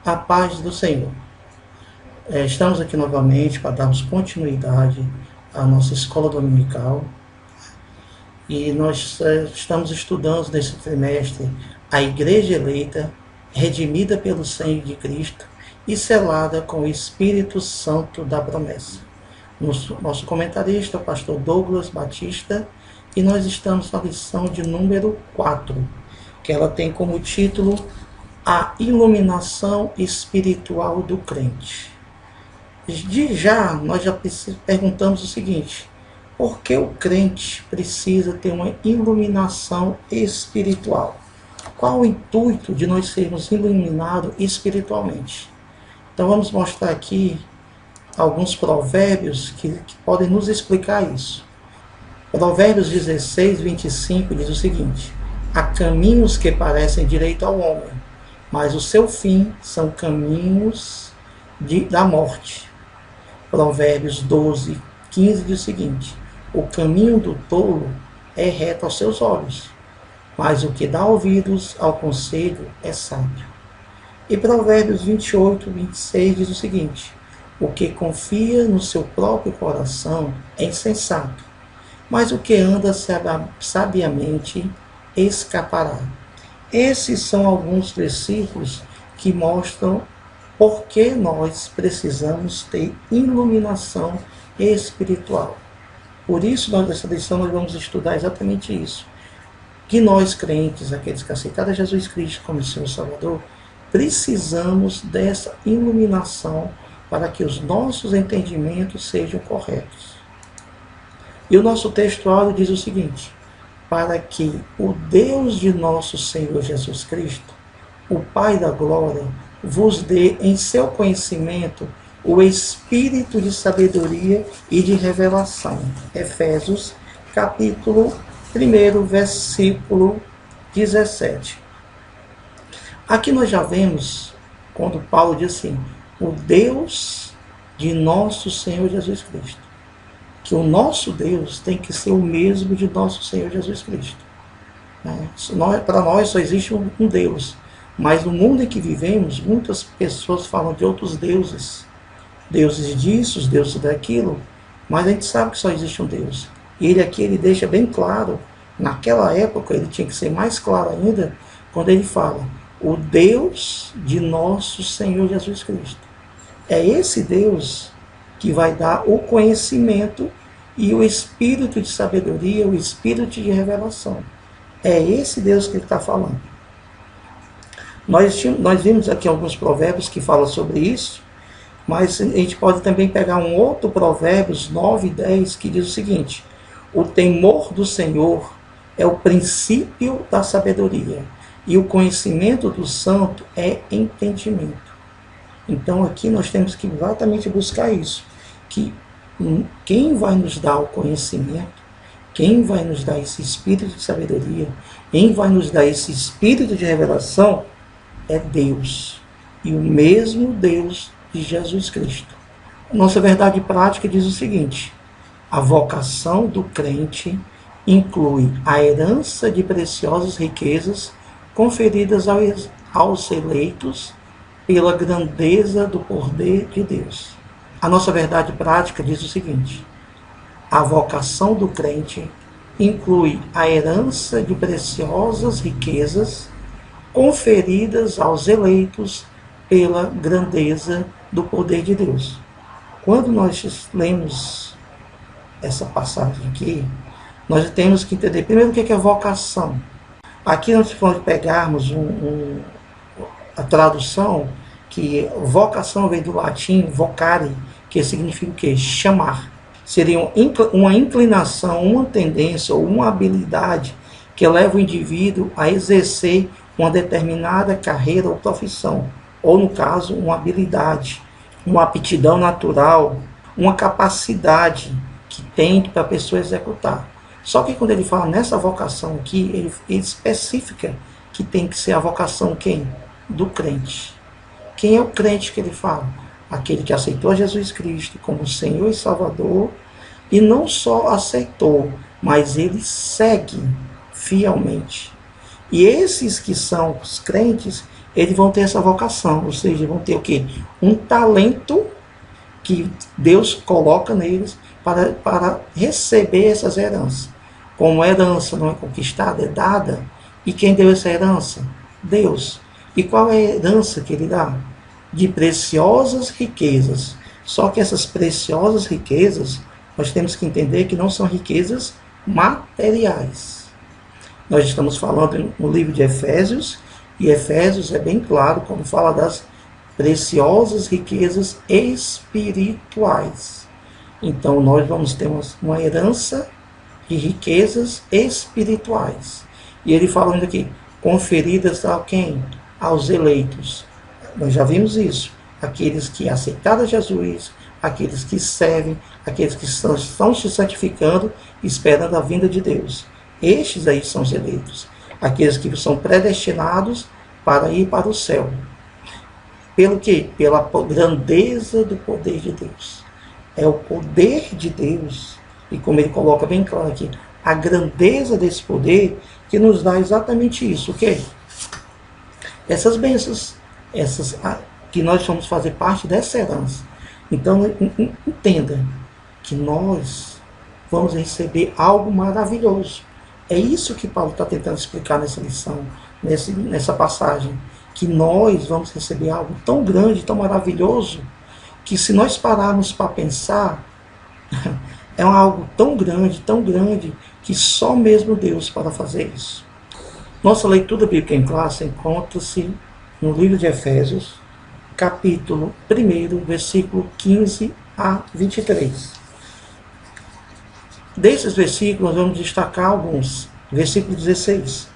A paz do Senhor. Estamos aqui novamente para darmos continuidade à nossa escola dominical e nós estamos estudando nesse trimestre a Igreja Eleita, redimida pelo sangue de Cristo e selada com o Espírito Santo da promessa. Nosso comentarista é o pastor Douglas Batista e nós estamos na lição de número 4, que ela tem como título A Iluminação Espiritual do Crente. Nós já perguntamos o seguinte: por que o crente precisa ter uma iluminação espiritual? Qual o intuito de nós sermos iluminados espiritualmente? Então vamos mostrar aqui alguns provérbios que podem nos explicar isso. Provérbios 16, 25 diz o seguinte: há caminhos que parecem direito ao homem, mas o seu fim são caminhos da morte. Provérbios 12, 15 diz o seguinte: o caminho do tolo é reto aos seus olhos, mas o que dá ouvidos ao conselho é sábio. E Provérbios 28, 26 diz o seguinte: o que confia no seu próprio coração é insensato, mas o que anda sabiamente escapará. Esses são alguns versículos que mostram por que nós precisamos ter iluminação espiritual. Por isso, nessa lição, nós vamos estudar exatamente isso. Que nós, crentes, aqueles que aceitaram Jesus Cristo como seu Salvador, precisamos dessa iluminação para que os nossos entendimentos sejam corretos. E o nosso textuário diz o seguinte: para que o Deus de nosso Senhor Jesus Cristo, o Pai da glória, vos dê em seu conhecimento o espírito de sabedoria e de revelação. Efésios, capítulo 1, versículo 17. Aqui nós já vemos, quando Paulo diz assim, o Deus de nosso Senhor Jesus Cristo. Que o nosso Deus tem que ser o mesmo de nosso Senhor Jesus Cristo. Para nós só existe um Deus. Mas no mundo em que vivemos, muitas pessoas falam de outros deuses. Deuses disso, deuses daquilo. Mas a gente sabe que só existe um Deus. E ele deixa bem claro, naquela época ele tinha que ser mais claro ainda, quando ele fala, o Deus de nosso Senhor Jesus Cristo. É esse Deus que vai dar o conhecimento e o espírito de sabedoria, o espírito de revelação. É esse Deus que ele está falando. Nós vimos aqui alguns provérbios que falam sobre isso, mas a gente pode também pegar um outro provérbios 9 e 10 que diz o seguinte: o temor do Senhor é o princípio da sabedoria, e o conhecimento do santo é entendimento. Então aqui nós temos que exatamente buscar isso, que quem vai nos dar o conhecimento, quem vai nos dar esse espírito de sabedoria, quem vai nos dar esse espírito de revelação é Deus, e o mesmo Deus de Jesus Cristo. Nossa verdade prática diz o seguinte: a vocação do crente inclui a herança de preciosas riquezas conferidas aos eleitos pela grandeza do poder de Deus. A nossa verdade prática diz o seguinte: a vocação do crente inclui a herança de preciosas riquezas conferidas aos eleitos pela grandeza do poder de Deus. Quando nós lemos essa passagem aqui, nós temos que entender primeiro o que é vocação. Aqui nós vamos pegarmos a tradução, que vocação vem do latim vocare, que significa o quê? Chamar. Seria uma inclinação, uma tendência ou uma habilidade que leva o indivíduo a exercer uma determinada carreira ou profissão, ou no caso, uma habilidade, uma aptidão natural, uma capacidade que tem para a pessoa executar. Só que quando ele fala nessa vocação aqui, ele especifica que tem que ser a vocação quem? Do crente. Quem é o crente que ele fala? Aquele que aceitou Jesus Cristo como Senhor e Salvador, e não só aceitou, mas ele segue fielmente. E esses que são os crentes, eles vão ter essa vocação, ou seja, vão ter o quê? Um talento que Deus coloca neles para receber essas heranças. Como a herança não é conquistada, é dada. E quem deu essa herança? Deus. E qual é a herança que ele dá? De preciosas riquezas. Só que essas preciosas riquezas, nós temos que entender que não são riquezas materiais. Nós estamos falando no livro de Efésios, e Efésios é bem claro quando fala das preciosas riquezas espirituais. Então nós vamos ter uma herança de riquezas espirituais. E ele falando aqui, conferidas a quem? Aos eleitos. Nós já vimos isso. Aqueles que aceitaram Jesus, aqueles que servem, aqueles que estão se santificando, esperando a vinda de Deus. Estes aí são os eleitos. Aqueles que são predestinados para ir para o céu. Pelo quê? Pela grandeza do poder de Deus. É o poder de Deus, e como ele coloca bem claro aqui, a grandeza desse poder que nos dá exatamente isso, o quê? Essas bênçãos, que nós vamos fazer parte dessa herança. Então, entenda que nós vamos receber algo maravilhoso. É isso que Paulo está tentando explicar nessa lição, nessa passagem. Que nós vamos receber algo tão grande, tão maravilhoso, que se nós pararmos para pensar, é algo tão grande, que só mesmo Deus para fazer isso. Nossa leitura bíblica em classe encontra-se no livro de Efésios, capítulo 1, versículo 15 a 23. Desses versículos, nós vamos destacar alguns. Versículo 16.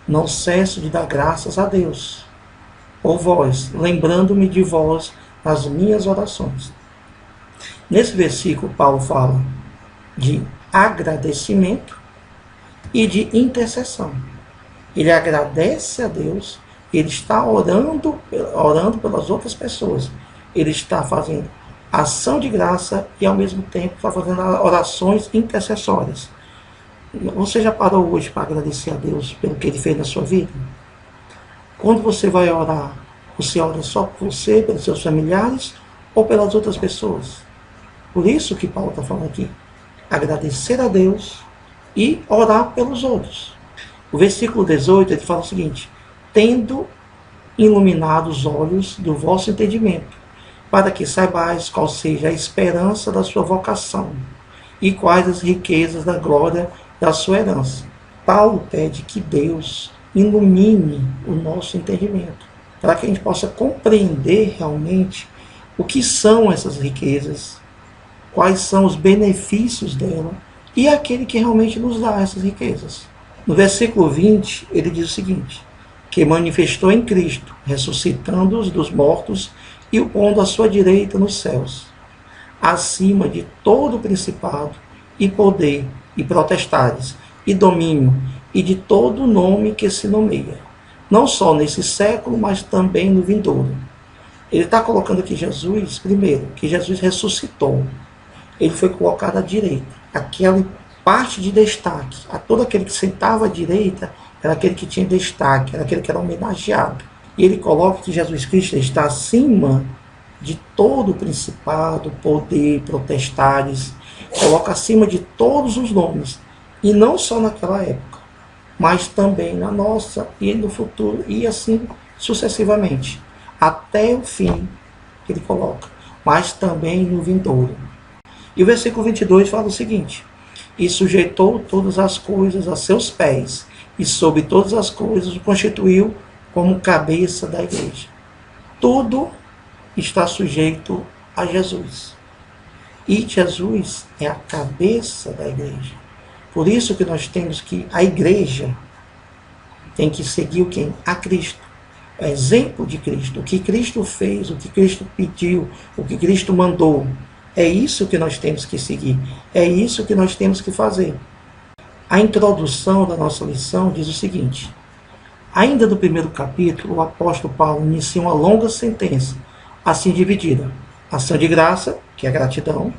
Não cesso de dar graças a Deus, por vós, lembrando-me de vós nas minhas orações. Nesse versículo, Paulo fala de agradecimento e de intercessão. Ele agradece a Deus, ele está orando pelas outras pessoas. Ele está fazendo ação de graça e, ao mesmo tempo, está fazendo orações intercessórias. Você já parou hoje para agradecer a Deus pelo que Ele fez na sua vida? Quando você vai orar, você ora só por você, pelos seus familiares ou pelas outras pessoas? Por isso que Paulo está falando aqui. Agradecer a Deus e orar pelos outros. O versículo 18, ele fala o seguinte: tendo iluminado os olhos do vosso entendimento, para que saibais qual seja a esperança da sua vocação e quais as riquezas da glória da sua herança. Paulo pede que Deus ilumine o nosso entendimento, para que a gente possa compreender realmente o que são essas riquezas, quais são os benefícios dela e aquele que realmente nos dá essas riquezas. No versículo 20, ele diz o seguinte: que manifestou em Cristo, ressuscitando-os dos mortos e o pondo à sua direita nos céus, acima de todo principado e poder e potestades e domínio e de todo nome que se nomeia, não só nesse século, mas também no vindouro. Ele está colocando aqui Jesus, primeiro, que Jesus ressuscitou. Ele foi colocado à direita. Aquela parte de destaque, a todo aquele que sentava à direita, era aquele que tinha destaque, era aquele que era homenageado. E ele coloca que Jesus Cristo está acima de todo o principado, poder, potestades, coloca acima de todos os nomes. E não só naquela época, mas também na nossa e no futuro, e assim sucessivamente, até o fim que ele coloca, mas também no vindouro. E o versículo 22 fala o seguinte: e sujeitou todas as coisas a seus pés, e sobre todas as coisas o constituiu como cabeça da igreja. Tudo está sujeito a Jesus. E Jesus é a cabeça da igreja. Por isso que nós temos que, a igreja tem que seguir o quem? A Cristo. O exemplo de Cristo. O que Cristo fez, o que Cristo pediu, o que Cristo mandou. É isso que nós temos que seguir. É isso que nós temos que fazer. A introdução da nossa lição diz o seguinte: ainda no primeiro capítulo, o apóstolo Paulo inicia uma longa sentença, assim dividida: ação de graça, que é gratidão,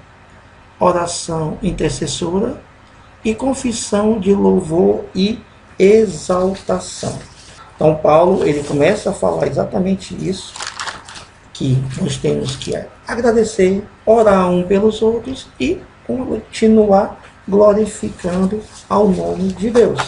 oração intercessora e confissão de louvor e exaltação. Então Paulo, ele começa a falar exatamente isso, que nós temos que agradecer, orar um pelos outros e continuar glorificando ao nome de Deus.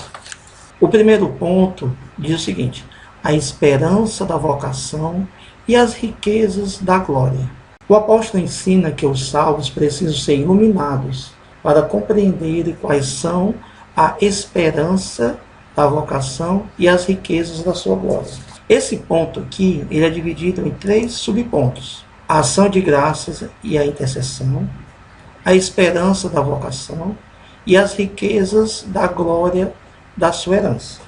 O primeiro ponto diz o seguinte: a esperança da vocação e as riquezas da glória. O apóstolo ensina que os salvos precisam ser iluminados para compreenderem quais são a esperança da vocação e as riquezas da sua glória. Esse ponto aqui, ele é dividido em 3 subpontos: a ação de graças e a intercessão, a esperança da vocação e as riquezas da glória da sua herança.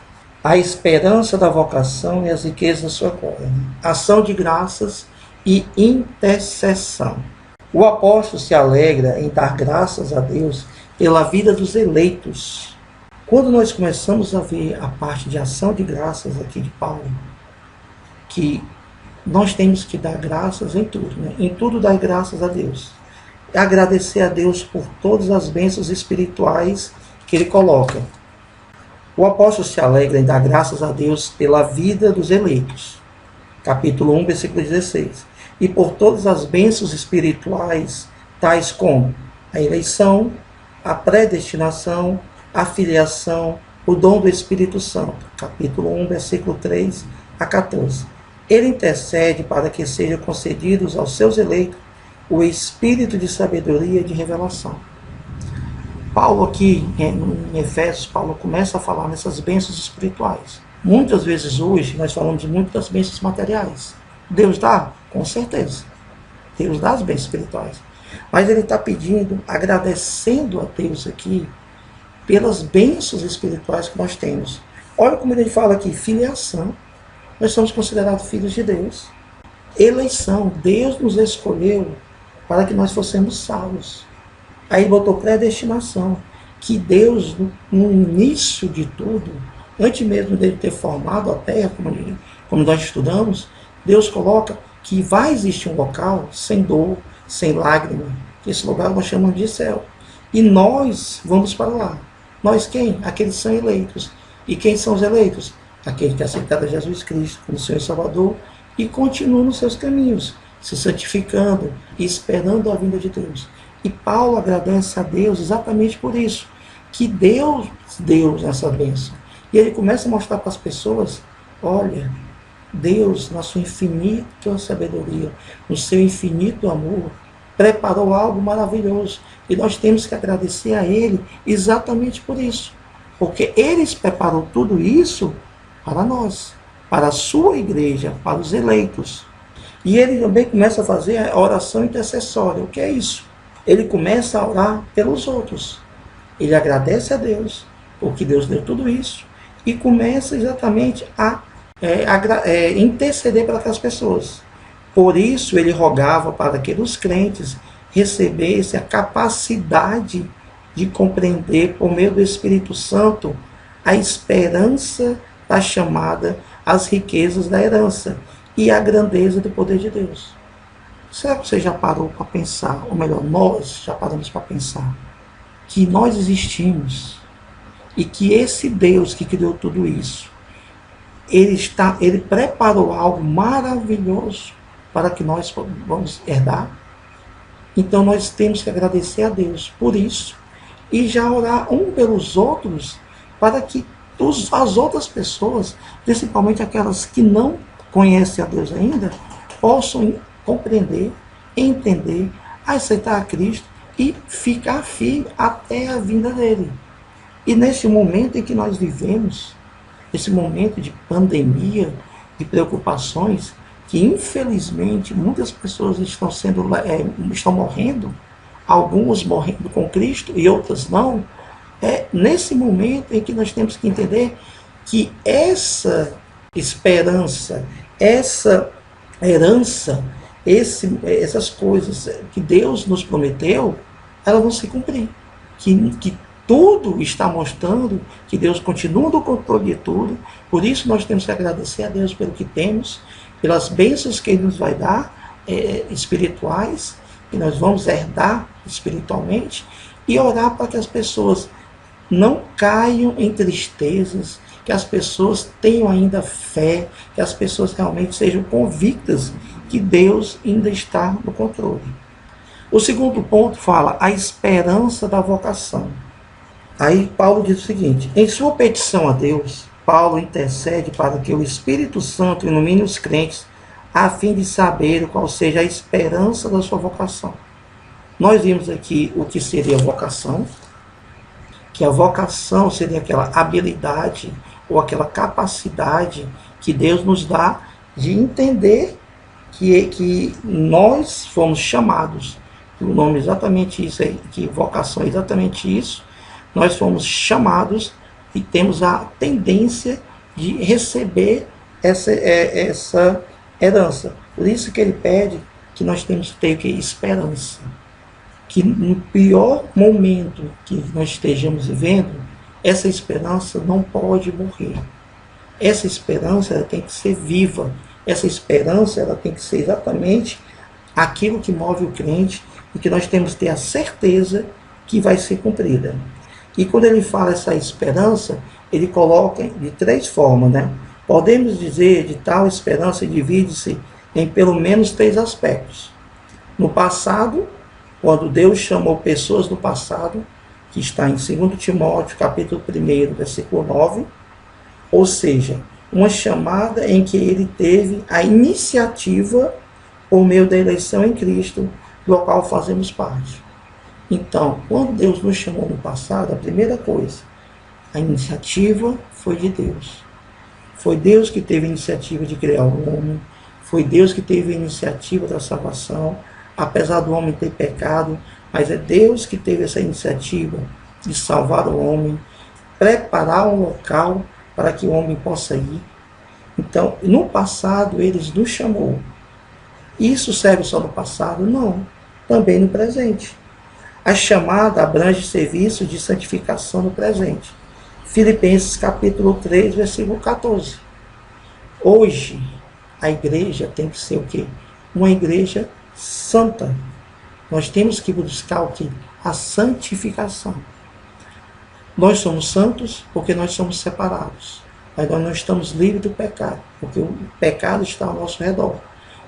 A esperança da vocação e as riquezas da sua glória. Ação de graças e intercessão. O apóstolo se alegra em dar graças a Deus pela vida dos eleitos. Quando nós começamos a ver a parte de ação de graças aqui de Paulo, que nós temos que dar graças em tudo, né? Em tudo dar graças a Deus. Agradecer a Deus por todas as bênçãos espirituais que ele coloca. O apóstolo se alegra em dar graças a Deus pela vida dos eleitos. Capítulo 1, versículo 16. E por todas as bênçãos espirituais, tais como a eleição, a predestinação, a filiação, o dom do Espírito Santo. Capítulo 1, versículo 3 a 14. Ele intercede para que sejam concedidos aos seus eleitos o espírito de sabedoria e de revelação. Paulo aqui, em Efésios, Paulo começa a falar nessas bênçãos espirituais. Muitas vezes hoje nós falamos muito das bênçãos materiais. Deus dá? Com certeza. Deus dá as bênçãos espirituais. Mas ele está pedindo, agradecendo a Deus aqui, pelas bênçãos espirituais que nós temos. Olha como ele fala aqui, filiação. Nós somos considerados filhos de Deus. Eleição, Deus nos escolheu para que nós fossemos salvos. Aí botou predestinação, que Deus, no início de tudo, antes mesmo dele ter formado a terra, como nós estudamos, Deus coloca que vai existir um local sem dor, sem lágrima. Esse lugar nós chamamos de céu. E nós vamos para lá. Nós quem? Aqueles que são eleitos. E quem são os eleitos? Aqueles que aceitaram Jesus Cristo como Senhor e Salvador e continuam nos seus caminhos, se santificando e esperando a vinda de Deus. E Paulo agradece a Deus exatamente por isso, que Deus deu essa bênção. E ele começa a mostrar para as pessoas, olha, Deus, na sua infinita sabedoria, no seu infinito amor, preparou algo maravilhoso. E nós temos que agradecer a Ele exatamente por isso. Porque Ele preparou tudo isso para nós, para a sua igreja, para os eleitos. E ele também começa a fazer a oração intercessória. O que é isso? Ele começa a orar pelos outros. Ele agradece a Deus, porque Deus deu tudo isso, e começa exatamente a interceder para aquelas pessoas. Por isso ele rogava para que os crentes recebessem a capacidade de compreender, por meio do Espírito Santo, a esperança da chamada, as riquezas da herança e a grandeza do poder de Deus. Será que você já parou para pensar, ou melhor, nós já paramos para pensar, que nós existimos e que esse Deus que criou tudo isso, ele preparou algo maravilhoso para que nós vamos herdar? Então nós temos que agradecer a Deus por isso e já orar um pelos outros para que as outras pessoas, principalmente aquelas que não conhecem a Deus ainda, possam compreender, entender, aceitar a Cristo e ficar firme até a vinda dele. E nesse momento em que nós vivemos, esse momento de pandemia, de preocupações, que infelizmente muitas pessoas estão morrendo, alguns morrendo com Cristo e outras não, é nesse momento em que nós temos que entender que essa esperança, essa herança, essas coisas que Deus nos prometeu, elas vão se cumprir. Que tudo está mostrando que Deus continua no controle de tudo. Por isso nós temos que agradecer a Deus pelo que temos, pelas bênçãos que Ele nos vai dar, espirituais, que nós vamos herdar espiritualmente, e orar para que as pessoas não caiam em tristezas, que as pessoas tenham ainda fé, que as pessoas realmente sejam convictas que Deus ainda está no controle. O segundo ponto fala a esperança da vocação. Aí Paulo diz o seguinte: em sua petição a Deus, Paulo intercede para que o Espírito Santo ilumine os crentes a fim de saber qual seja a esperança da sua vocação. Nós vimos aqui o que seria vocação, que a vocação seria aquela habilidade ou aquela capacidade que Deus nos dá de entender que nós fomos chamados. O nome é exatamente isso aí, que vocação é exatamente isso. Nós fomos chamados e temos a tendência de receber essa herança. Por isso que ele pede que nós temos que ter esperança. Que no pior momento que nós estejamos vivendo, essa esperança não pode morrer. Essa esperança ela tem que ser viva. Essa esperança ela tem que ser exatamente aquilo que move o crente e que nós temos que ter a certeza que vai ser cumprida. E quando ele fala essa esperança, ele coloca de três formas, né? Podemos dizer de tal esperança divide-se em pelo menos três aspectos. No passado, quando Deus chamou pessoas do passado, que está em 2 Timóteo, capítulo 1, versículo 9, ou seja, uma chamada em que ele teve a iniciativa por meio da eleição em Cristo, do qual fazemos parte. Então, quando Deus nos chamou no passado, a primeira coisa, a iniciativa foi de Deus. Foi Deus que teve a iniciativa de criar o homem, foi Deus que teve a iniciativa da salvação, apesar do homem ter pecado, mas é Deus que teve essa iniciativa de salvar o homem, preparar um local para que o homem possa ir. Então, no passado, ele nos chamou. Isso serve só no passado? Não. Também no presente. A chamada abrange serviço de santificação no presente. Filipenses capítulo 3, versículo 14. Hoje, a igreja tem que ser o quê? Uma igreja santa. Nós temos que buscar o quê? A santificação. Nós somos santos porque nós somos separados. Mas nós não estamos livres do pecado, porque o pecado está ao nosso redor.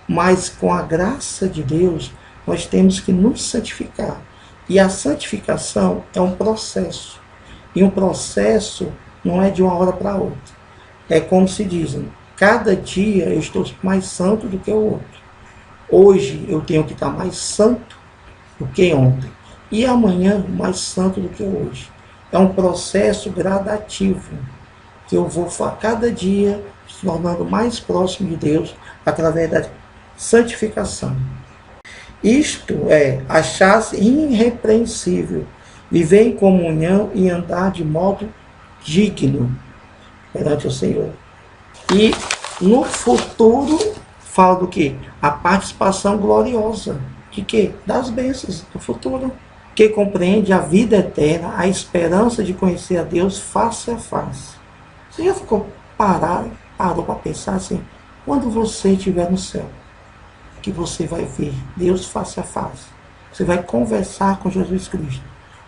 Mas com a graça de Deus, nós temos que nos santificar. E a santificação é um processo. E um processo não é de uma hora para outra. É como se dizem, cada dia eu estou mais santo do que o outro. Hoje eu tenho que estar mais santo do que ontem. E amanhã mais santo do que hoje. É um processo gradativo. Que eu vou cada dia se tornando mais próximo de Deus através da santificação. Isto é achar-se irrepreensível, viver em comunhão e andar de modo digno perante o Senhor. E no futuro, fala do que? A participação gloriosa. De quê? Das bênçãos do futuro. Que compreende a vida eterna, a esperança de conhecer a Deus face a face. Você já parou para pensar assim? Quando você estiver no céu, que você vai ver Deus face a face. Você vai conversar com Jesus Cristo.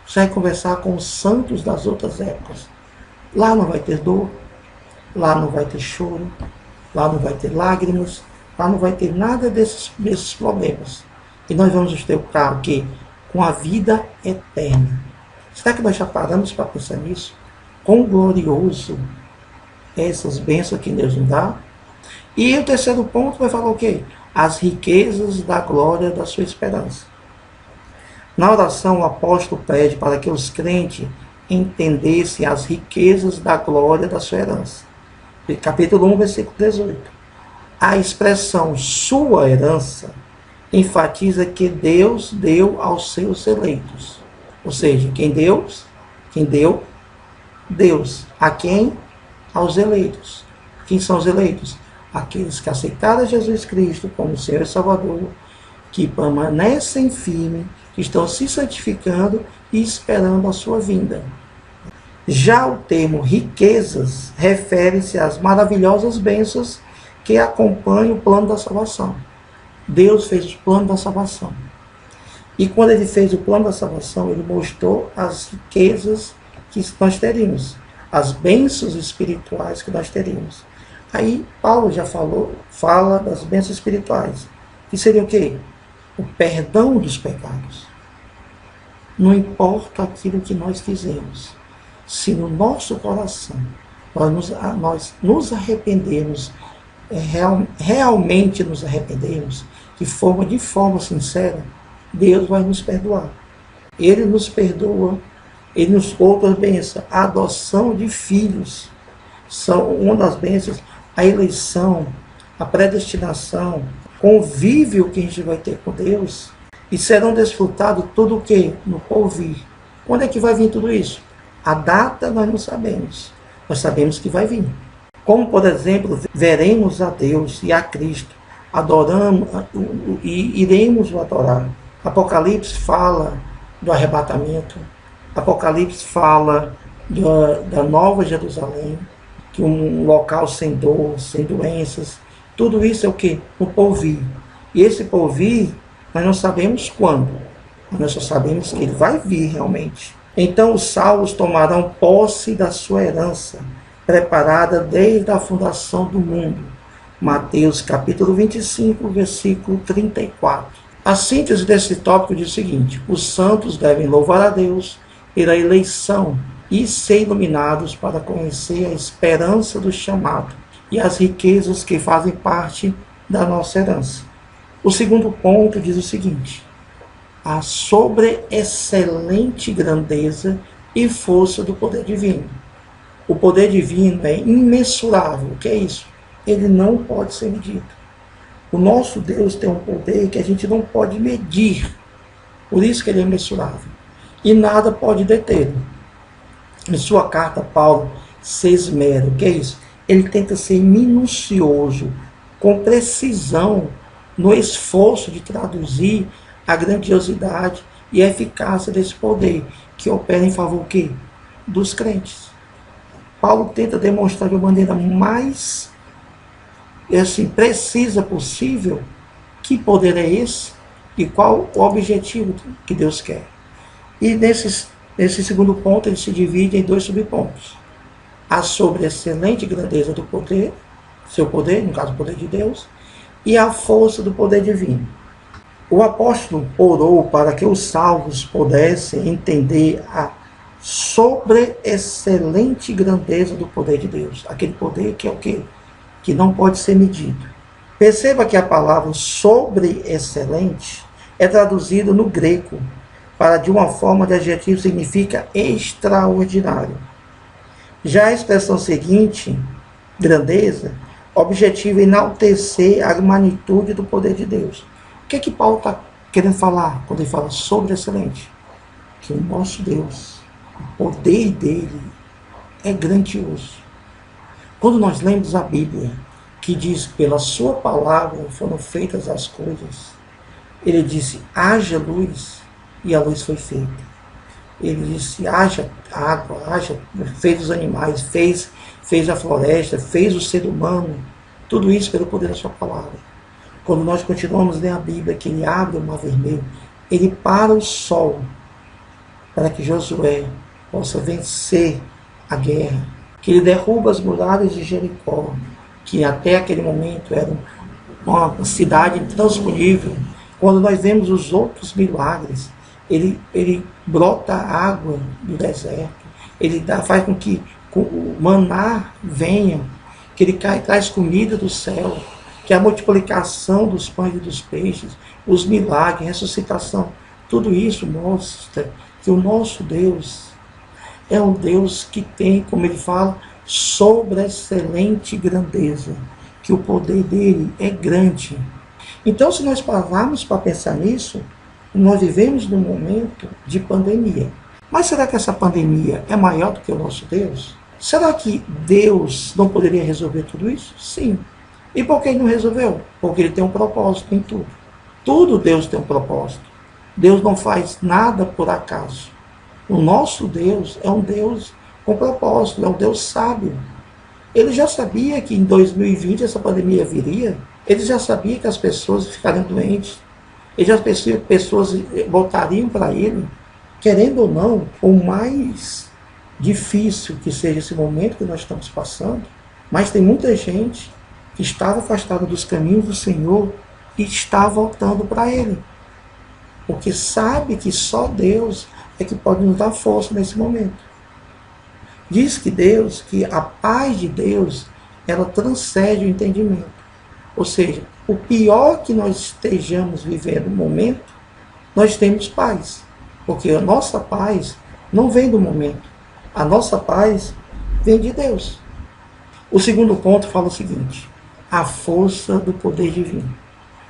Você vai conversar com os santos das outras épocas. Lá não vai ter dor, lá não vai ter choro, lá não vai ter lágrimas, lá não vai ter nada desses problemas. E nós vamos ter o quê? Com a vida eterna. Será que nós já paramos para pensar nisso? Quão glorioso é essas bênçãos que Deus nos dá? E o terceiro ponto vai falar o quê? As riquezas da glória da sua esperança. Na oração, o apóstolo pede para que os crentes entendessem as riquezas da glória da sua herança. Capítulo 1, versículo 18. A expressão sua herança enfatiza que Deus deu aos seus eleitos. Ou seja, quem deu? Deus. A quem? Aos eleitos. Quem são os eleitos? Aqueles que aceitaram Jesus Cristo como Senhor e Salvador, que permanecem firmes, que estão se santificando e esperando a sua vinda. Já o termo riquezas refere-se às maravilhosas bênçãos que acompanham o plano da salvação. Deus fez o plano da salvação. E quando ele fez o plano da salvação, ele mostrou as riquezas que nós teríamos. as bênçãos espirituais que nós teríamos. Aí Paulo já fala das bênçãos espirituais, que seria o quê? O perdão dos pecados. Não importa aquilo que nós fizemos, se no nosso coração nós nos arrependermos, realmente nos arrependermos, de forma sincera, Deus vai nos perdoar. Ele nos perdoa, Ele nos outra bênção, a adoção de filhos. São uma das bênçãos, a eleição, a predestinação, convívio que a gente vai ter com Deus, e serão desfrutados tudo o que? No porvir. Quando é que vai vir tudo isso? A data nós não sabemos. Nós sabemos que vai vir. Como, por exemplo, veremos a Deus e a Cristo, adoramos e iremos o adorar. Apocalipse fala do arrebatamento. Apocalipse fala da Nova Jerusalém, que um local sem dor, sem doenças. Tudo isso é o que? O porvir. E esse porvir, nós não sabemos quando. Nós só sabemos que ele vai vir realmente. Então os salvos tomarão posse da sua herança, preparada desde a fundação do mundo. Mateus capítulo 25, versículo 34. A síntese desse tópico diz o seguinte: os santos devem louvar a Deus pela eleição e ser iluminados para conhecer a esperança do chamado e as riquezas que fazem parte da nossa herança. O segundo ponto diz o seguinte: a sobreexcelente grandeza e força do poder divino. O poder divino é imensurável. O que é isso? Ele não pode ser medido. O nosso Deus tem um poder que a gente não pode medir. Por isso que ele é imensurável. E nada pode detê-lo. Em sua carta, Paulo se esmera. O que é isso? Ele tenta ser minucioso, com precisão, no esforço de traduzir a grandiosidade e a eficácia desse poder, que opera em favor o quê? Dos crentes. Paulo tenta demonstrar de uma maneira mais precisa possível que poder é esse e qual o objetivo que Deus quer. E nesse segundo ponto ele se divide em dois subpontos: a sobreexcelente grandeza do poder, seu poder, no caso o poder de Deus, e a força do poder divino. O apóstolo orou para que os salvos pudessem entender a sobreexcelente grandeza do poder de Deus. Aquele poder que é o quê? Que não pode ser medido. Perceba que a palavra sobreexcelente é traduzida no grego para, de uma forma de adjetivo, significa extraordinário. Já a expressão seguinte, grandeza, objetivo é enaltecer a magnitude do poder de Deus. O que é que Paulo está querendo falar quando ele fala sobreexcelente? Que o nosso Deus, o poder dele é grandioso. Quando nós lemos a Bíblia, que diz que pela sua palavra foram feitas as coisas, ele disse: haja luz, e a luz foi feita. Ele disse: haja água, fez os animais, fez a floresta, fez o ser humano. Tudo isso pelo poder da sua palavra. Quando nós continuamos lendo a Bíblia, que ele abre o mar vermelho, ele para o sol, para que Josué possa vencer a guerra, que ele derruba as muralhas de Jericó, que até aquele momento era uma cidade intransponível. Quando nós vemos os outros milagres, ele brota água do deserto, ele faz com que o maná venha, que ele traz comida do céu, que a multiplicação dos pães e dos peixes, os milagres, a ressuscitação, tudo isso mostra que o nosso Deus é um Deus que tem, como ele fala, sobreexcelente grandeza, que o poder dele é grande. Então, se nós pararmos para pensar nisso, nós vivemos num momento de pandemia. Mas será que essa pandemia é maior do que o nosso Deus? Será que Deus não poderia resolver tudo isso? Sim. E por que ele não resolveu? Porque ele tem um propósito em tudo. Tudo Deus tem um propósito. Deus não faz nada por acaso. O nosso Deus é um Deus com propósito, é um Deus sábio. Ele já sabia que em 2020 essa pandemia viria. Ele já sabia que as pessoas ficariam doentes. Ele já sabia que pessoas voltariam para ele. Querendo ou não, por mais difícil que seja esse momento que nós estamos passando, mas tem muita gente que estava afastada dos caminhos do Senhor e está voltando para Ele, porque sabe que só Deus é que pode nos dar força nesse momento. Diz que Deus, que a paz de Deus, ela transcende o entendimento. Ou seja, o pior que nós estejamos vivendo no momento, nós temos paz. Porque a nossa paz não vem do momento. A nossa paz vem de Deus. O segundo ponto fala o seguinte: a força do poder divino.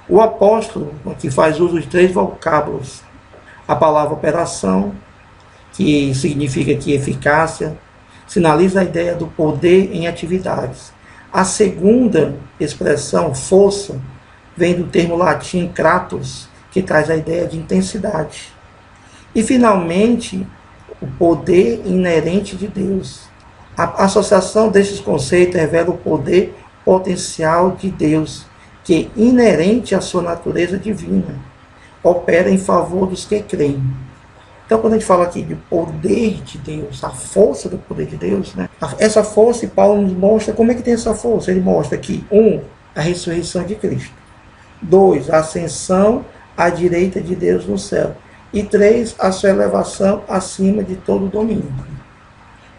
O apóstolo, que faz uso de 3 vocábulos: a palavra operação, que significa que eficácia, sinaliza a ideia do poder em atividades. A segunda expressão, força, vem do termo latim kratos, que traz a ideia de intensidade. E, finalmente, o poder inerente de Deus. A associação desses conceitos revela o poder potencial de Deus, que, inerente à sua natureza divina, opera em favor dos que creem. Então, quando a gente fala aqui de poder de Deus, a força do poder de Deus, né? Essa força, e Paulo nos mostra como é que tem essa força. Ele mostra que, 1, a ressurreição de Cristo. 2, a ascensão à direita de Deus no céu. E 3, a sua elevação acima de todo domínio.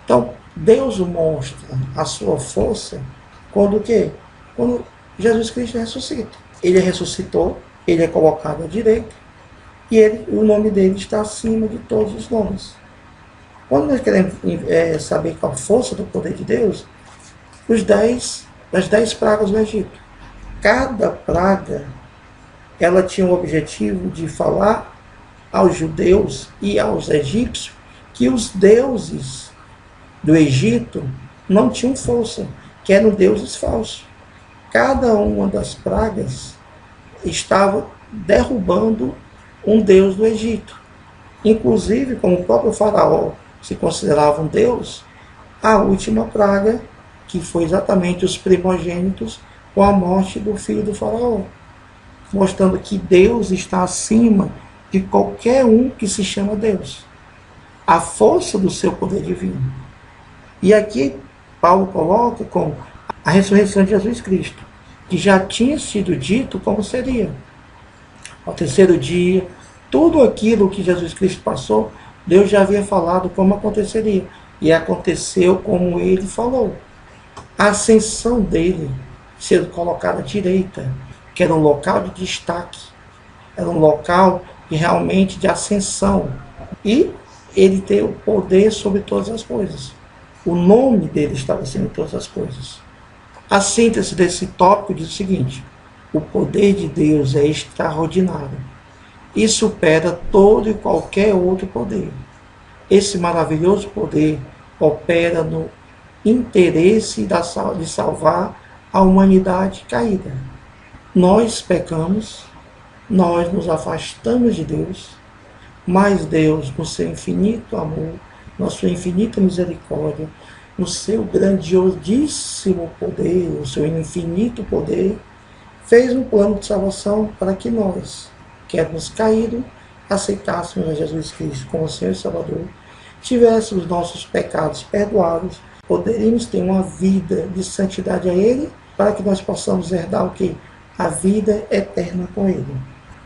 Então, Deus mostra a sua força quando o quê? Quando Jesus Cristo ressuscita. Ele ressuscitou, ele é colocado à direita, e o nome dele está acima de todos os nomes. Quando nós queremos saber qual a força do poder de Deus, as 10 pragas do Egito. Cada praga, ela tinha o objetivo de falar aos judeus e aos egípcios que os deuses do Egito não tinham força, que eram deuses falsos. Cada uma das pragas estava derrubando um deus do Egito. Inclusive, como o próprio faraó se considerava um deus, a última praga, que foi exatamente os primogênitos, com a morte do filho do faraó, mostrando que Deus está acima de qualquer um que se chama Deus. A força do seu poder divino. E aqui Paulo coloca com a ressurreição de Jesus Cristo, que já tinha sido dito como seria. Ao terceiro dia, tudo aquilo que Jesus Cristo passou, Deus já havia falado como aconteceria. E aconteceu como ele falou. A ascensão dele, sendo colocada à direita, que era um local de destaque, era um local realmente de ascensão. E ele tem o poder sobre todas as coisas. O nome dele estava acima de todas as coisas. A síntese desse tópico diz o seguinte: o poder de Deus é extraordinário e supera todo e qualquer outro poder. Esse maravilhoso poder opera no interesse de salvar a humanidade caída. Nós pecamos, nós nos afastamos de Deus, mas Deus, no seu infinito amor, na sua infinita misericórdia, no seu grandiosíssimo poder, no seu infinito poder, fez um plano de salvação para que nós, que éramos caídos, aceitássemos a Jesus Cristo como Senhor e Salvador, tivéssemos nossos pecados perdoados, poderíamos ter uma vida de santidade a Ele, para que nós possamos herdar o quê? A vida eterna com Ele.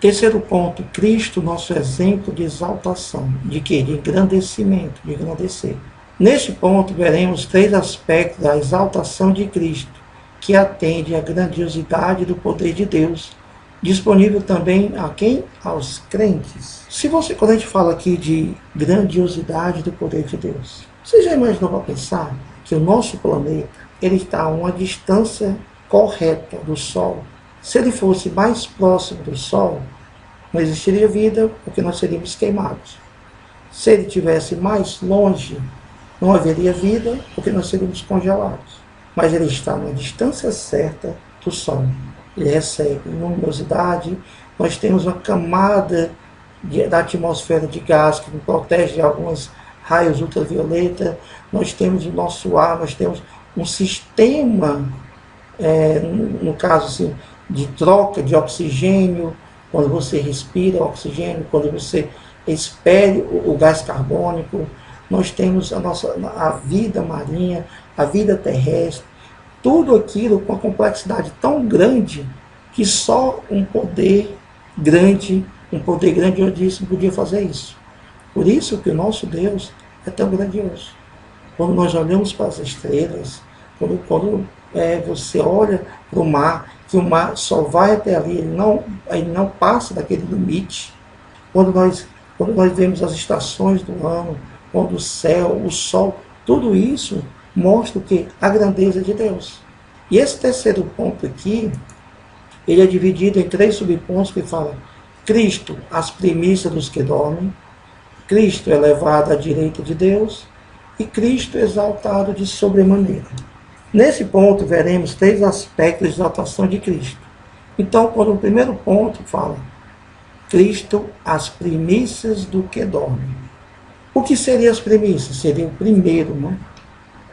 Terceiro ponto, Cristo, nosso exemplo de exaltação. De quê? De engrandecimento, de engrandecer. Neste ponto, veremos 3 aspectos da exaltação de Cristo, que atende à grandiosidade do poder de Deus, disponível também a quem? Aos crentes. Quando a gente fala aqui de grandiosidade do poder de Deus, você já imaginou para pensar que o nosso planeta ele está a uma distância correta do Sol? Se ele fosse mais próximo do Sol, não existiria vida, porque nós seríamos queimados. Se ele estivesse mais longe, não haveria vida, porque nós seríamos congelados. Mas ele está na distância certa do Sol. Ele recebe luminosidade. Nós temos uma camada da atmosfera de gás que nos protege de alguns raios ultravioleta. Nós temos o nosso ar, nós temos um sistema, no caso assim, de troca de oxigênio, quando você respira o oxigênio, quando você expele o gás carbônico. nós temos a vida marinha, a vida terrestre, tudo aquilo com uma complexidade tão grande que só um poder grandiosíssimo podia fazer isso. Por isso que o nosso Deus é tão grandioso. Quando nós olhamos para as estrelas, quando você olha para o mar, que o mar só vai até ali, ele não passa daquele limite. Quando nós vemos as estações do ano, quando o céu, o sol, tudo isso mostra o que? A grandeza de Deus. E esse terceiro ponto aqui, ele é dividido em 3 subpontos que falam: Cristo, as primícias dos que dormem, Cristo elevado à direita de Deus e Cristo exaltado de sobremaneira. Nesse ponto veremos 3 aspectos de exaltação de Cristo. Então, quando o primeiro ponto fala Cristo, as primícias do que dormem. O que seriam as primícias? Seria o primeiro, né?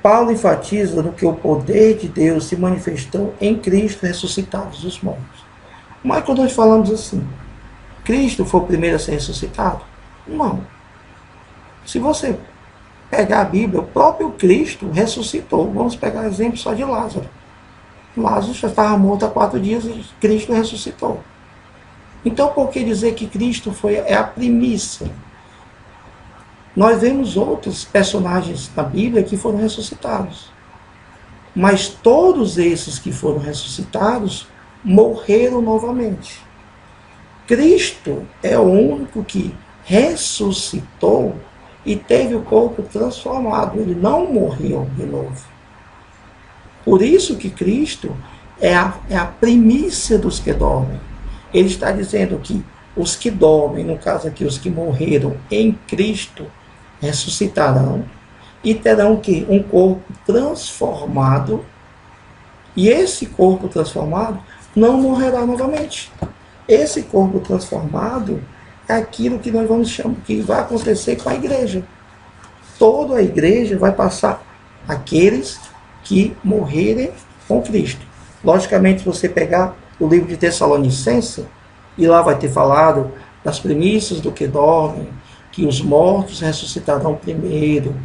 Paulo enfatiza no que o poder de Deus se manifestou em Cristo ressuscitado dos mortos. Mas quando nós falamos assim, Cristo foi o primeiro a ser ressuscitado? Não. Se você pegar a Bíblia, o próprio Cristo ressuscitou. Vamos pegar um exemplo só de Lázaro. Lázaro já estava morto há 4 dias e Cristo ressuscitou. Então, por que dizer que Cristo é a primícia? Nós vemos outros personagens na Bíblia que foram ressuscitados. Mas todos esses que foram ressuscitados morreram novamente. Cristo é o único que ressuscitou e teve o corpo transformado. Ele não morreu de novo. Por isso que Cristo é a primícia dos que dormem. Ele está dizendo que os que dormem, no caso aqui, os que morreram em Cristo, ressuscitarão e terão que um corpo transformado, e esse corpo transformado não morrerá novamente. Esse corpo transformado é aquilo que nós vamos chamar, que vai acontecer com a igreja. Toda a igreja vai passar aqueles que morrerem com Cristo. Logicamente, se você pegar o livro de Tessalonicenses, e lá vai ter falado das primícias do que dormem, que os mortos ressuscitarão primeiro,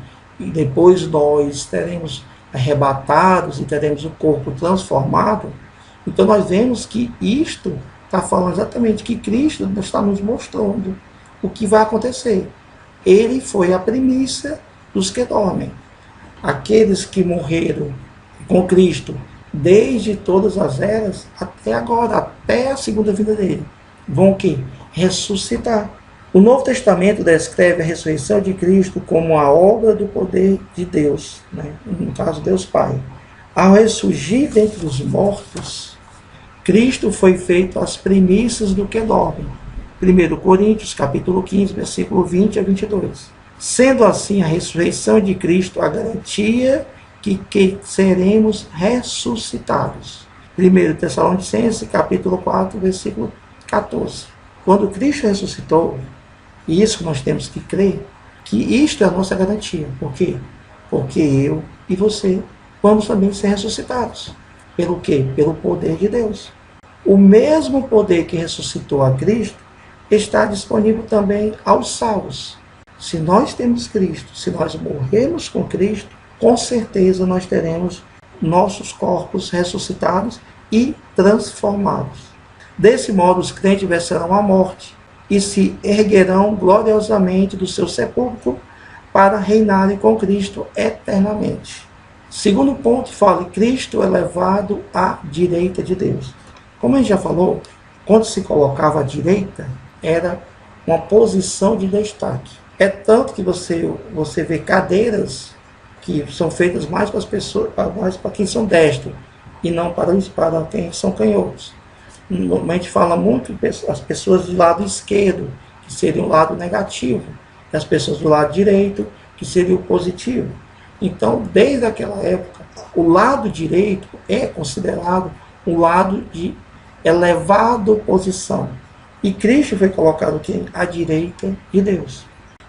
e depois nós teremos arrebatados e teremos o corpo transformado. Então nós vemos que isto está falando exatamente que Cristo está nos mostrando o que vai acontecer. Ele foi a primícia dos que dormem. Aqueles que morreram com Cristo desde todas as eras até agora, até a segunda vinda dele, vão o quê? Ressuscitar. O Novo Testamento descreve a ressurreição de Cristo como a obra do poder de Deus, né? No caso Deus Pai. Ao ressurgir dentre os mortos, Cristo foi feito as primícias do que dormem. 1 Coríntios, capítulo 15, versículo 20 a 22. Sendo assim a ressurreição de Cristo a garantia que seremos ressuscitados. 1 Tessalonicenses, capítulo 4, versículo 14. Quando Cristo ressuscitou, e isso que nós temos que crer, que isto é a nossa garantia. Por quê? Porque eu e você vamos também ser ressuscitados. Pelo quê? Pelo poder de Deus. O mesmo poder que ressuscitou a Cristo está disponível também aos salvos. Se nós temos Cristo, se nós morrermos com Cristo, com certeza nós teremos nossos corpos ressuscitados e transformados. Desse modo, os crentes vencerão a morte e se erguerão gloriosamente do seu sepulcro para reinarem com Cristo eternamente. Segundo ponto, fala Cristo elevado à direita de Deus. Como a gente já falou, quando se colocava à direita, era uma posição de destaque. É tanto que você vê cadeiras que são feitas mais para as pessoas, mais para quem são destros, e não para quem são canhotos. Normalmente fala muito as pessoas do lado esquerdo, que seria o lado negativo, e as pessoas do lado direito, que seria o positivo. Então, desde aquela época, o lado direito é considerado um lado de elevada posição. E Cristo foi colocado aqui à direita de Deus.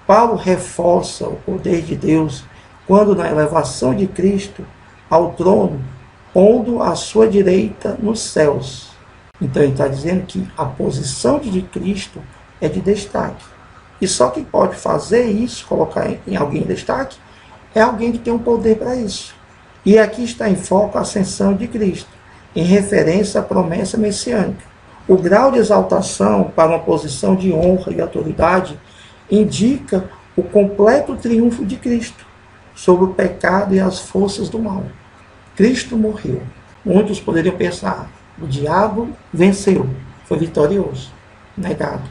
Paulo reforça o poder de Deus quando na elevação de Cristo ao trono, pondo à sua direita nos céus. Então ele está dizendo que a posição de Cristo é de destaque. E só quem pode fazer isso, colocar em alguém em destaque, é alguém que tem um poder para isso. E aqui está em foco a ascensão de Cristo, em referência à promessa messiânica. O grau de exaltação para uma posição de honra e autoridade indica o completo triunfo de Cristo sobre o pecado e as forças do mal. Cristo morreu. Muitos poderiam pensar, o diabo venceu, foi vitorioso, negado.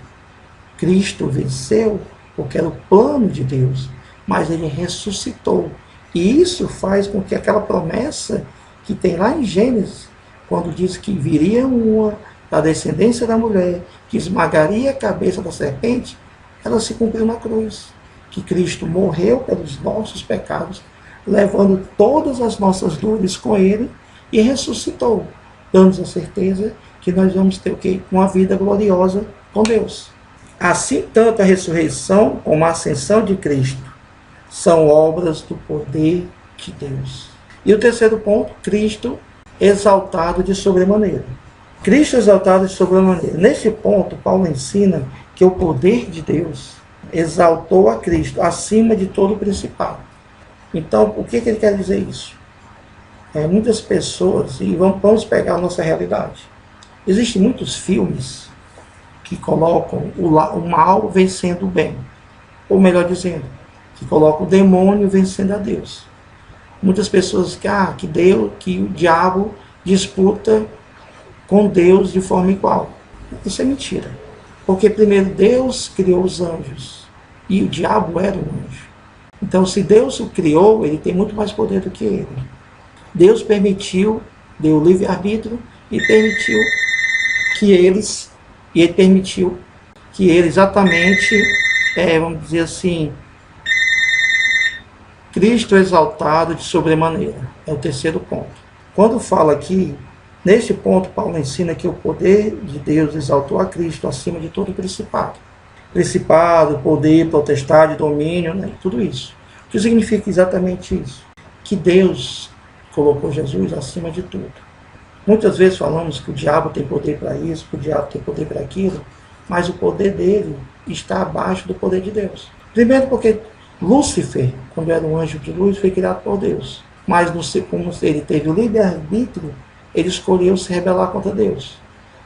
Cristo venceu porque era o plano de Deus, mas ele ressuscitou. E isso faz com que aquela promessa que tem lá em Gênesis, quando diz que viria uma da descendência da mulher, que esmagaria a cabeça da serpente, ela se cumpriu na cruz. Que Cristo morreu pelos nossos pecados, levando todas as nossas dores com ele e ressuscitou, dando-nos a certeza que nós vamos ter o quê? Uma vida gloriosa com Deus. Assim, tanto a ressurreição como a ascensão de Cristo são obras do poder de Deus. E o terceiro ponto, Cristo exaltado de sobremaneira. Cristo exaltado de sobremaneira. Neste ponto, Paulo ensina que o poder de Deus exaltou a Cristo acima de todo o principado. Então, o que ele quer dizer isso? Muitas pessoas, e vamos pegar a nossa realidade. Existem muitos filmes que colocam o mal vencendo o bem. Ou melhor dizendo, que colocam o demônio vencendo a Deus. Muitas pessoas que o diabo disputa com Deus de forma igual. Isso é mentira. Porque primeiro Deus criou os anjos e o diabo era um anjo. Então, se Deus o criou, ele tem muito mais poder do que ele. Deus permitiu, deu o livre-arbítrio e permitiu que eles exatamente, vamos dizer assim, Cristo exaltado de sobremaneira. É o terceiro ponto. Quando fala aqui, neste ponto, Paulo ensina que o poder de Deus exaltou a Cristo acima de todo principado. Principado, poder, potestade, domínio, tudo isso. O que significa exatamente isso? Que Deus colocou Jesus acima de tudo. Muitas vezes falamos que o diabo tem poder para isso, que o diabo tem poder para aquilo, mas o poder dele está abaixo do poder de Deus. Primeiro porque Lúcifer, quando era um anjo de luz, foi criado por Deus. Mas como ele teve o livre-arbítrio, ele escolheu se rebelar contra Deus.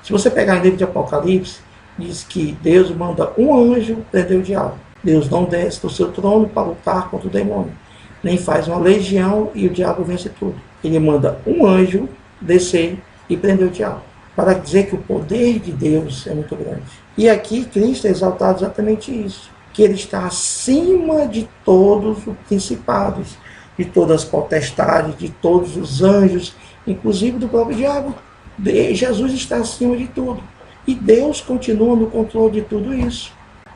Se você pegar no livro de Apocalipse, diz que Deus manda um anjo prender o diabo. Deus não desce do seu trono para lutar contra o demônio, nem faz uma legião e o diabo vence tudo. Ele manda um anjo descer e prender o diabo, para dizer que o poder de Deus é muito grande. E aqui Cristo é exaltado exatamente isso, que ele está acima de todos os principados, de todas as potestades, de todos os anjos, inclusive do próprio diabo. Jesus está acima de tudo. E Deus continua no controle de tudo isso.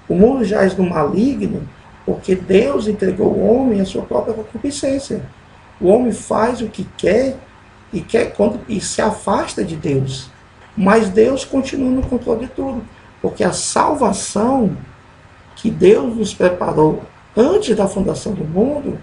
O mundo jaz no maligno, porque Deus entregou o homem à sua própria concupiscência. O homem faz o que quer e se afasta de Deus. Mas Deus continua no controle de tudo, porque a salvação que Deus nos preparou antes da fundação do mundo,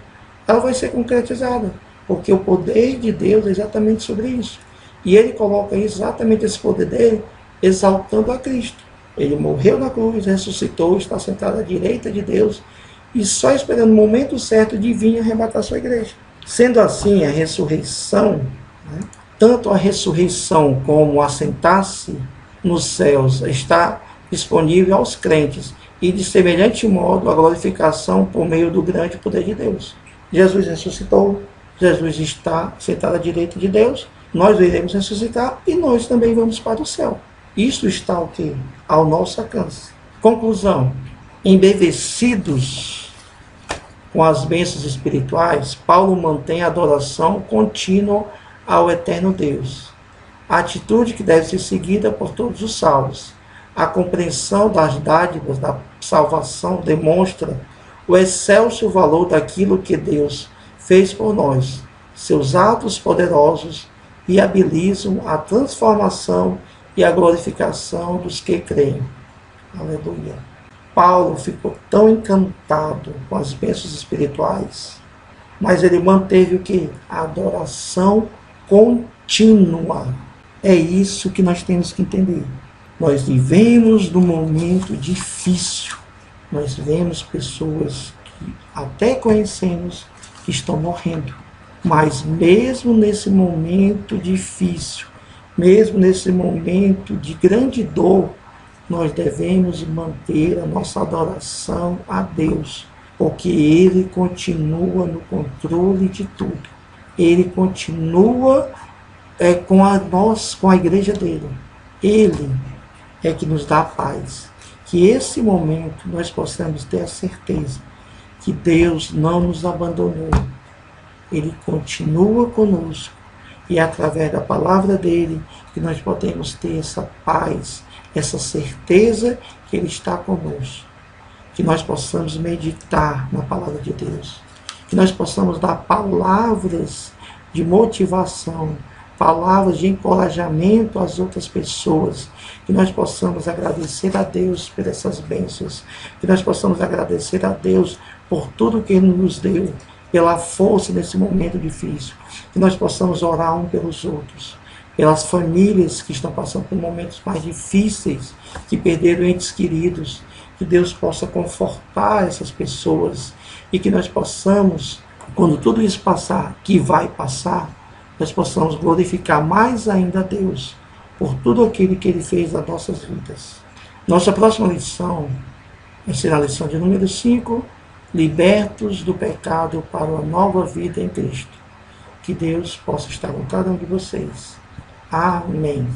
ela vai ser concretizada, porque o poder de Deus é exatamente sobre isso. E ele coloca exatamente esse poder dele, exaltando a Cristo. Ele morreu na cruz, ressuscitou, está sentado à direita de Deus, e só esperando o momento certo de vir arrebatar a sua igreja. Sendo assim, a ressurreição, tanto a ressurreição como o assentar-se nos céus está disponível aos crentes, e de semelhante modo a glorificação por meio do grande poder de Deus. Jesus ressuscitou, Jesus está sentado à direita de Deus, nós iremos ressuscitar e nós também vamos para o céu. Isso está o quê? Ao nosso alcance. Conclusão. Embevecidos com as bênçãos espirituais, Paulo mantém a adoração contínua ao eterno Deus. A atitude que deve ser seguida por todos os salvos. A compreensão das dádivas da salvação demonstra o excelso valor daquilo que Deus fez por nós. Seus atos poderosos viabilizam a transformação e a glorificação dos que creem. Aleluia. Paulo ficou tão encantado com as bênçãos espirituais, mas ele manteve o que? A adoração contínua. É isso que nós temos que entender. Nós vivemos num momento difícil, Nós vemos pessoas que até conhecemos que estão morrendo. Mas mesmo nesse momento difícil, mesmo nesse momento de grande dor, nós devemos manter a nossa adoração a Deus, porque Ele continua no controle de tudo. Ele continua com a igreja dele. Ele é que nos dá paz. Que esse momento nós possamos ter a certeza que Deus não nos abandonou. Ele continua conosco. E é através da palavra dele que nós podemos ter essa paz, essa certeza que ele está conosco. Que nós possamos meditar na palavra de Deus. Que nós possamos dar palavras de motivação, palavras de encorajamento às outras pessoas, que nós possamos agradecer a Deus por essas bênçãos, que nós possamos agradecer a Deus por tudo que Ele nos deu, pela força nesse momento difícil, que nós possamos orar um pelos outros, pelas famílias que estão passando por momentos mais difíceis, que perderam entes queridos, que Deus possa confortar essas pessoas e que nós possamos, quando tudo isso passar, que vai passar, nós possamos glorificar mais ainda a Deus por tudo aquilo que Ele fez nas nossas vidas. Nossa próxima lição vai ser a lição de número 5, libertos do pecado para uma nova vida em Cristo. Que Deus possa estar com cada um de vocês. Amém.